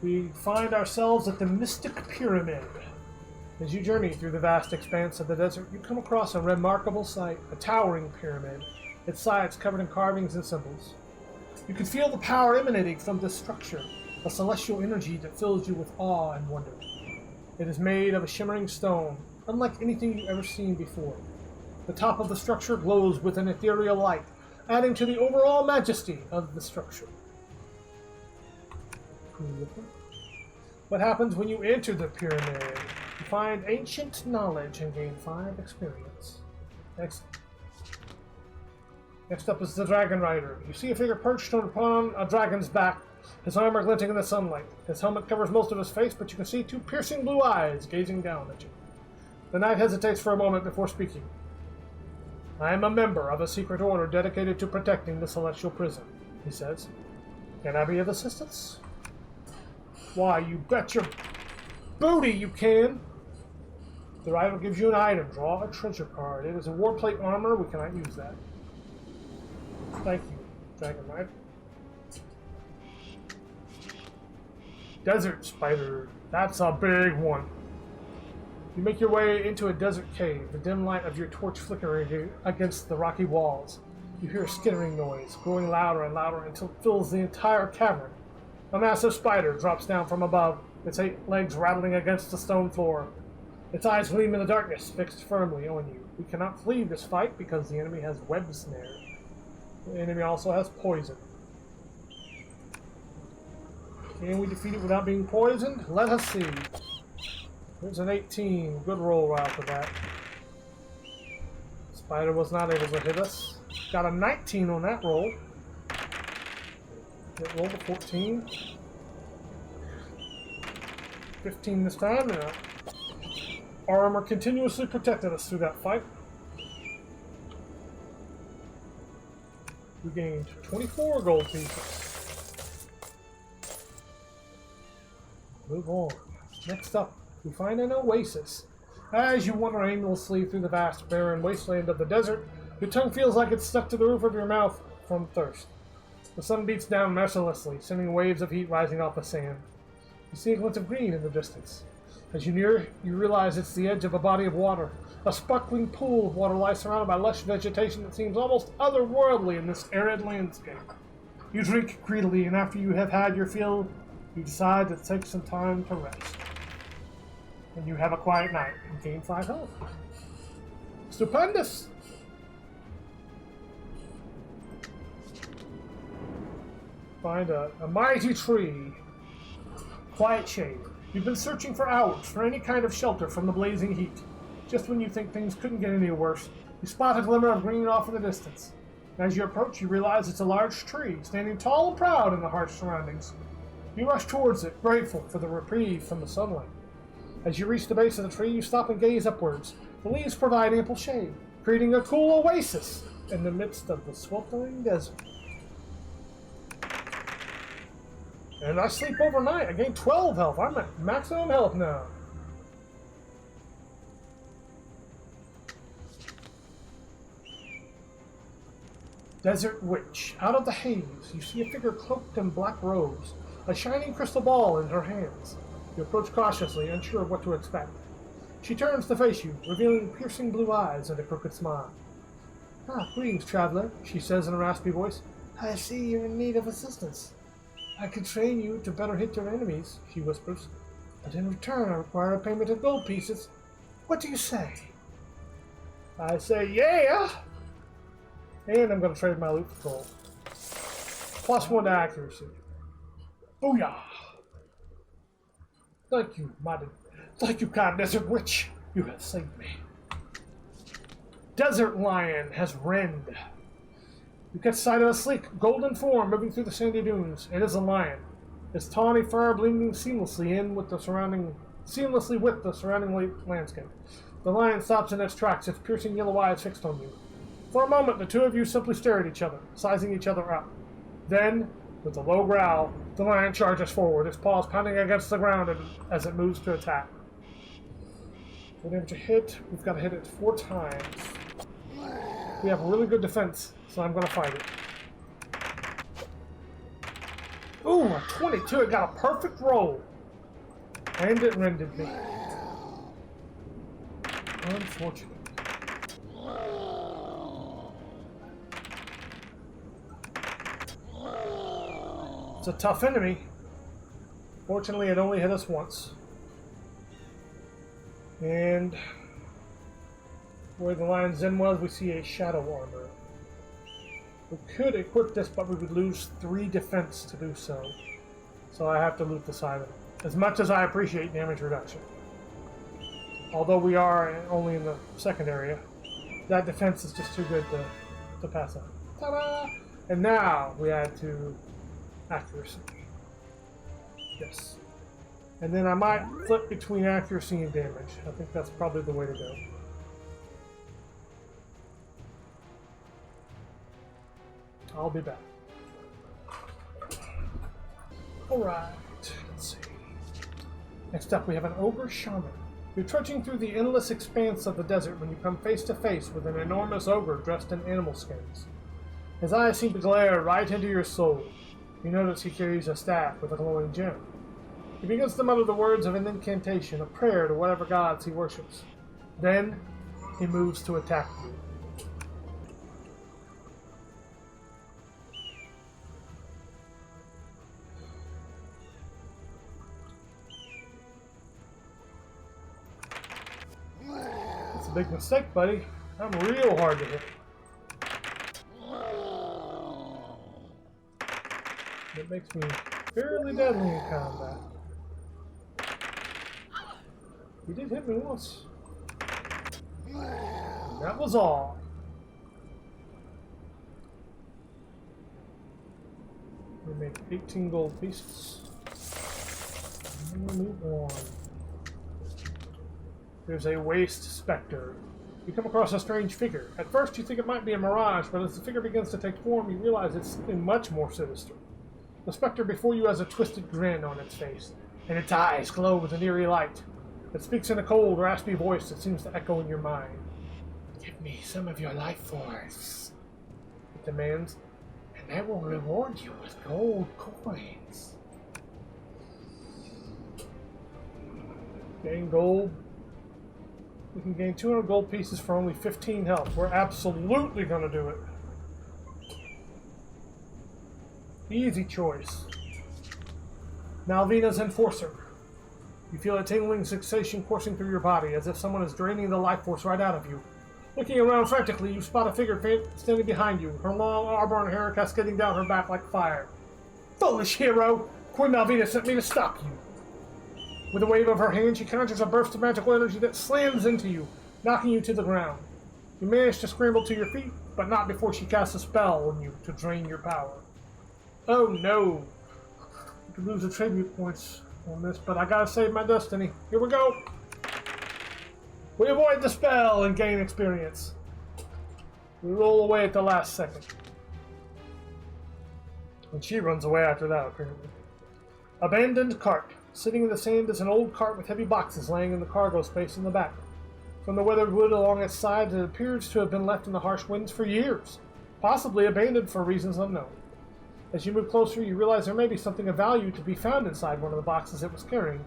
We find ourselves at the Mystic Pyramid. As you journey through the vast expanse of the desert, you come across a remarkable sight, a towering pyramid, its sides covered in carvings and symbols. You can feel the power emanating from this structure, a celestial energy that fills you with awe and wonder. It is made of a shimmering stone, unlike anything you've ever seen before. The top of the structure glows with an ethereal light, adding to the overall majesty of the structure. What happens when you enter the pyramid? You find ancient knowledge and gain 5 experience. Excellent. Next up is the Dragon Rider. You see a figure perched upon a dragon's back, his armor glinting in the sunlight. His helmet covers most of his face, but you can see 2 piercing blue eyes gazing down at you. The knight hesitates for a moment before speaking. I am a member of a secret order dedicated to protecting the Celestial Prison, he says. Can I be of assistance? Why, you bet your booty you can! The rider gives you an item. Draw a treasure card. It is a warplate armor. We cannot use that. Thank you, Dragon Rider. Desert Spider. That's a big one. You make your way into a desert cave, the dim light of your torch flickering against the rocky walls. You hear a skittering noise, growing louder and louder until it fills the entire cavern. A massive spider drops down from above, its 8 legs rattling against the stone floor. Its eyes gleam in the darkness, fixed firmly on you. We cannot flee this fight because the enemy has web snare. The enemy also has poison. Can we defeat it without being poisoned? Let us see. There's an 18. Good roll right off the bat. Spider was not able to hit us. Got a 19 on that roll. It rolled a 14. 15 this time. Our armor continuously protected us through that fight. We gained 24 gold pieces. Move on. Next up, we find an oasis. As you wander aimlessly through the vast, barren wasteland of the desert, your tongue feels like it's stuck to the roof of your mouth from thirst. The sun beats down mercilessly, sending waves of heat rising off the sand. You see a glint of green in the distance. As you near, you realize it's the edge of a body of water. A sparkling pool of water lies surrounded by lush vegetation that seems almost otherworldly in this arid landscape. You drink greedily, and after you have had your fill, you decide to take some time to rest. And you have a quiet night and gain 5 health. Stupendous! Find a mighty tree. Quiet shade. You've been searching for hours for any kind of shelter from the blazing heat. Just when you think things couldn't get any worse, you spot a glimmer of green off in the distance. As you approach, you realize it's a large tree, standing tall and proud in the harsh surroundings. You rush towards it, grateful for the reprieve from the sunlight. As you reach the base of the tree, you stop and gaze upwards. The leaves provide ample shade, creating a cool oasis in the midst of the sweltering desert. And I sleep overnight. I gain 12 health. I'm at maximum health now. Desert Witch. Out of the haze, you see a figure cloaked in black robes, a shining crystal ball in her hands. You approach cautiously, unsure of what to expect. She turns to face you, revealing piercing blue eyes and a crooked smile. Greetings, traveler, she says in a raspy voice. I see you're in need of assistance. I can train you to better hit your enemies, she whispers. But in return, I require a payment of gold pieces. What do you say? I say, yeah! And I'm going to trade my loot for gold. +1 to accuracy. Booyah! Thank you, kind Desert Witch. You have saved me. Desert Lion has rend. You catch sight of a sleek, golden form moving through the sandy dunes. It is a lion. Its tawny fur blending seamlessly with the surrounding landscape. The lion stops in its tracks, its piercing yellow eyes fixed on you. For a moment, the two of you simply stare at each other, sizing each other up. Then, with a low growl, the lion charges forward, its paws pounding against the ground as it moves to attack. Whenever to hit, we've got to hit it 4 times. We have a really good defense, so I'm going to fight it. Ooh, a 22. It got a perfect roll. And it rendered me. Unfortunate. It's a tough enemy. Fortunately, it only hit us once. And where the lion's den was, we see a shadow armor. We could equip this, but we would lose 3 defense to do so. So I have to loot this item. As much as I appreciate damage reduction. Although we are only in the second area, that defense is just too good to pass up. Ta-da! And now we add to accuracy. Yes. And then I might flip between accuracy and damage. I think that's probably the way to go. I'll be back. Alright, let's see. Next up we have an ogre shaman. You're trudging through the endless expanse of the desert when you come face to face with an enormous ogre dressed in animal skins. His eyes seem to glare right into your soul. You notice he carries a staff with a glowing gem. He begins to mutter the words of an incantation, a prayer to whatever gods he worships. Then, he moves to attack you. That's a big mistake, buddy. I'm real hard to hit. It makes me fairly deadly in combat. He did hit me once. That was all. We make 18 gold pieces. And we move on. There's a waste specter. You come across a strange figure. At first you think it might be a mirage, but as the figure begins to take form, you realize it's something much more sinister. The specter before you has a twisted grin on its face, and its eyes glow with an eerie light. It speaks in a cold, raspy voice that seems to echo in your mind. Give me some of your life force, it demands, and I will reward you with gold coins. Gain gold. We can gain 200 gold pieces for only 15 health. We're absolutely going to do it. Easy choice. Malvina's Enforcer. You feel a tingling sensation coursing through your body, as if someone is draining the life force right out of you. Looking around frantically, you spot a figure standing behind you, her long auburn hair cascading down her back like fire. Foolish hero! Queen Malvina sent me to stop you. With a wave of her hand, she conjures a burst of magical energy that slams into you, knocking you to the ground. You manage to scramble to your feet, but not before she casts a spell on you to drain your power. Oh no! You could lose the tribute points on this, but I gotta save my destiny. Here we go! We avoid the spell and gain experience. We roll away at the last second. And she runs away after that, apparently. Abandoned cart. Sitting in the sand is an old cart with heavy boxes laying in the cargo space in the back. From the weathered wood along its sides, it appears to have been left in the harsh winds for years, possibly abandoned for reasons unknown. As you move closer, you realize there may be something of value to be found inside one of the boxes it was carrying,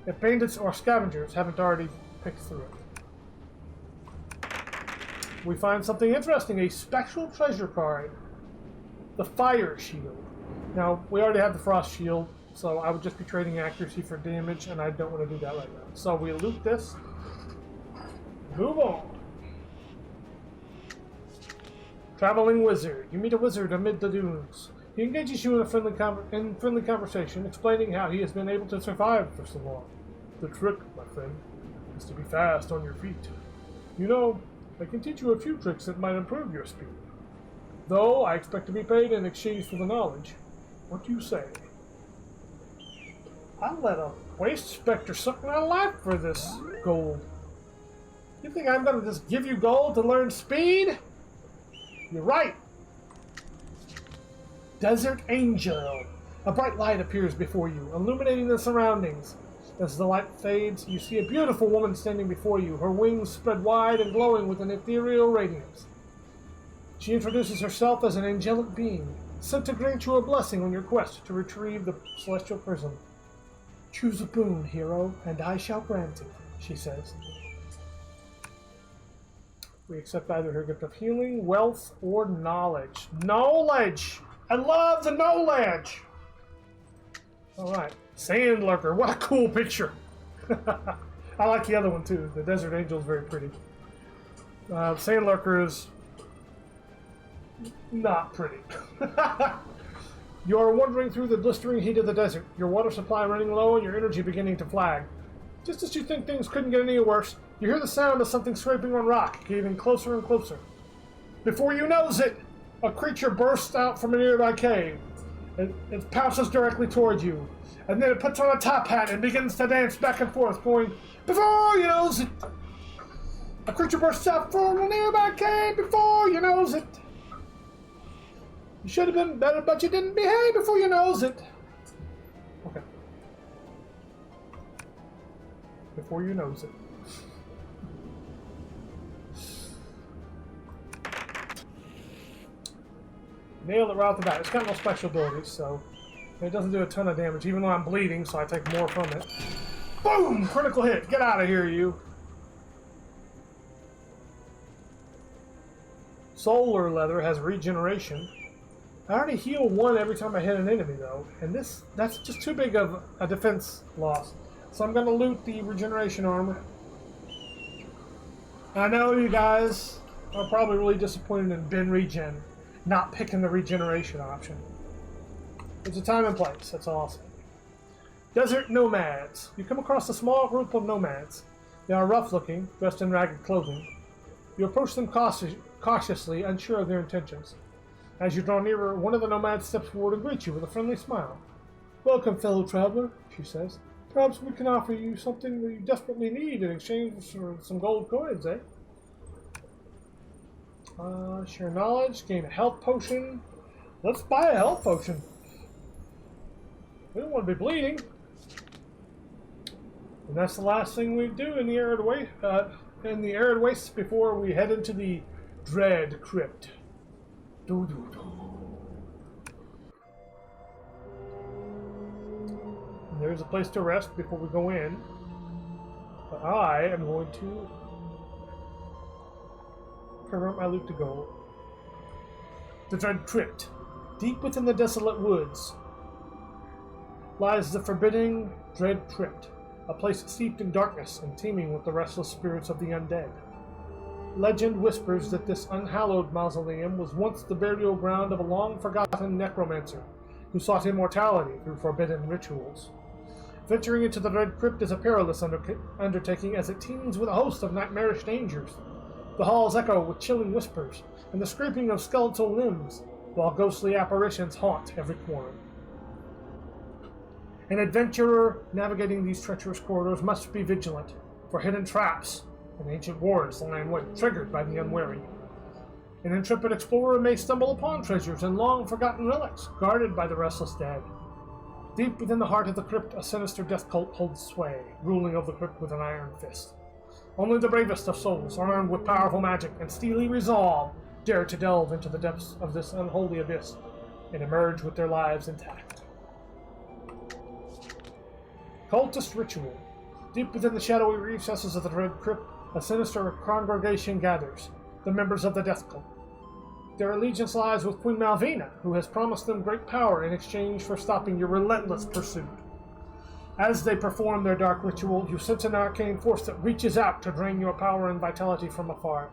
if bandits or scavengers haven't already picked through it. We find something interesting, a special treasure card. The Fire Shield. Now, we already have the Frost Shield, so I would just be trading accuracy for damage, and I don't want to do that right now. So we loot this. Move on. Traveling Wizard. You meet a wizard amid the dunes. He engages you in a friendly conversation, explaining how he has been able to survive for so long. The trick, my friend, is to be fast on your feet. You know, I can teach you a few tricks that might improve your speed. Though I expect to be paid in exchange for the knowledge. What do you say? I'll let a waste specter suck my life for this gold. You think I'm going to just give you gold to learn speed? You're right. Desert Angel. A bright light appears before you, illuminating the surroundings. As the light fades, you see a beautiful woman standing before you, her wings spread wide and glowing with an ethereal radiance. She introduces herself as an angelic being. sent to grant you a blessing on your quest to retrieve the celestial prism. Choose a boon, hero, and I shall grant it, she says. We accept either her gift of healing, wealth, or knowledge. Knowledge! I love the knowledge! Alright. Sand Lurker. What a cool picture. I like the other one too. The Desert Angel is very pretty. Sand Lurker is not pretty. You are wandering through the blistering heat of the desert, your water supply running low and your energy beginning to flag. Just as you think things couldn't get any worse, you hear the sound of something scraping on rock, getting closer and closer. Before you knows it, a creature bursts out from a nearby cave. It pounces directly towards you, and then it puts on a top hat and begins to dance back and forth, going, before you knows it! A creature bursts out from a nearby cave before you knows it! You should have been better, but you didn't behave before you knows it. Okay. Before you knows it. Nailed it right off the bat. It's got no special abilities, so it doesn't do a ton of damage, even though I'm bleeding, so I take more from it. Boom! Critical hit. Get out of here, you. Solar Leather has regeneration. I already heal 1 every time I hit an enemy, though, and that's just too big of a defense loss. So I'm going to loot the regeneration armor. I know you guys are probably really disappointed in BenRegen not picking the regeneration option. There's a time and place, that's all I'll say. Desert Nomads. You come across a small group of nomads. They are rough-looking, dressed in ragged clothing. You approach them cautiously, unsure of their intentions. As you draw nearer, one of the nomads steps forward and greets you with a friendly smile. Welcome, fellow traveler, she says. Perhaps we can offer you something that you desperately need in exchange for some gold coins, eh? Share knowledge, gain a health potion. Let's buy a health potion. We don't want to be bleeding. And that's the last thing we do in the arid wastes before we head into the Dread Crypt. And there's a place to rest before we go in. But I am going to convert my loot to gold. The Dread Crypt. Deep within the desolate woods lies the forbidding Dread Crypt, a place steeped in darkness and teeming with the restless spirits of the undead. Legend whispers that this unhallowed mausoleum was once the burial ground of a long-forgotten necromancer who sought immortality through forbidden rituals. Venturing into the Dread Crypt is a perilous undertaking as it teems with a host of nightmarish dangers. The halls echo with chilling whispers and the scraping of skeletal limbs, while ghostly apparitions haunt every corner. An adventurer navigating these treacherous corridors must be vigilant, for hidden traps and ancient wars lie in wait, triggered by the unwary. An intrepid explorer may stumble upon treasures and long-forgotten relics guarded by the restless dead. Deep within the heart of the crypt, a sinister death cult holds sway, ruling over the crypt with an iron fist. Only the bravest of souls, armed with powerful magic and steely resolve, dare to delve into the depths of this unholy abyss and emerge with their lives intact. Cultist Ritual. Deep within the shadowy recesses of the Dread Crypt, a sinister congregation gathers, the members of the Death Cult. Their allegiance lies with Queen Malvina, who has promised them great power in exchange for stopping your relentless pursuit. As they perform their dark ritual, you sense an arcane force that reaches out to drain your power and vitality from afar.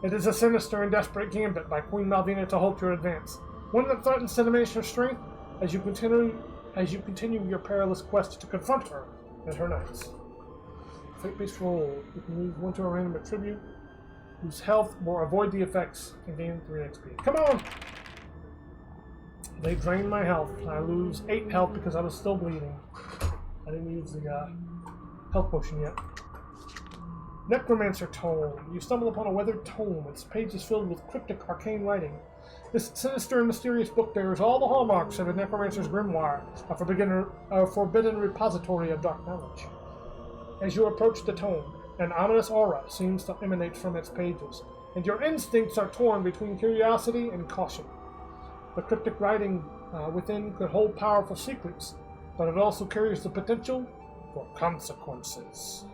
It is a sinister and desperate gambit by Queen Malvina to halt your advance, one that threatens to diminish your strength as you continue your perilous quest to confront her and her knights. Fate-based roll. You can lose 1 to a random attribute, lose health, or avoid the effects, and gain 3 XP. Come on! They drain my health. I lose 8 health because I was still bleeding. I didn't use the health potion yet. Necromancer Tome. You stumble upon a weathered tome. Its pages filled with cryptic arcane writing. This sinister and mysterious book bears all the hallmarks of a necromancer's grimoire, a forbidden repository of dark knowledge. As you approach the tome, an ominous aura seems to emanate from its pages, and your instincts are torn between curiosity and caution. The cryptic writing within could hold powerful secrets, but it also carries the potential for consequences.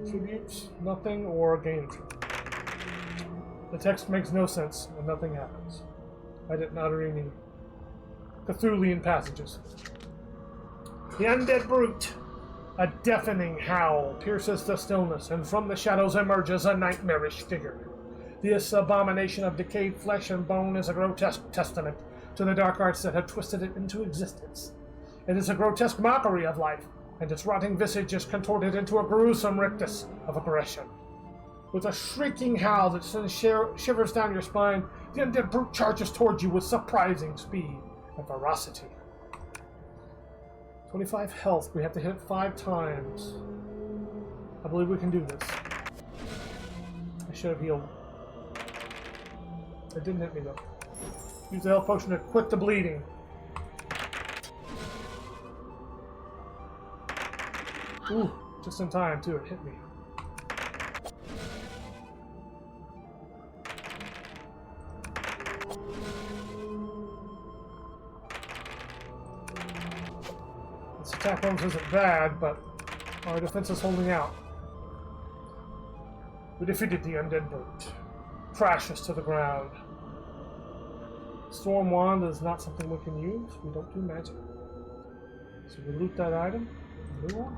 Contributes nothing or gains. The text makes no sense and nothing happens. I didn't utter any Cthulhian passages. The undead brute. A deafening howl pierces the stillness, and from the shadows emerges a nightmarish figure. This abomination of decayed flesh and bone is a grotesque testament to the dark arts that have twisted it into existence. It is a grotesque mockery of life, and its rotting visage is contorted into a gruesome rictus of aggression. With a shrieking howl that sends shivers down your spine, the undead brute charges towards you with surprising speed and ferocity. 25 health. We have to hit it 5 times. I believe we can do this. I should have healed. It didn't hit me though. Use the health potion to quit the bleeding. Ooh, just in time too. It hit me. This attack bonus isn't bad, but our defense is holding out. We defeated the undead brute. Crashes to the ground. Storm Wand is not something we can use. We don't do magic. So we loot that item and move on.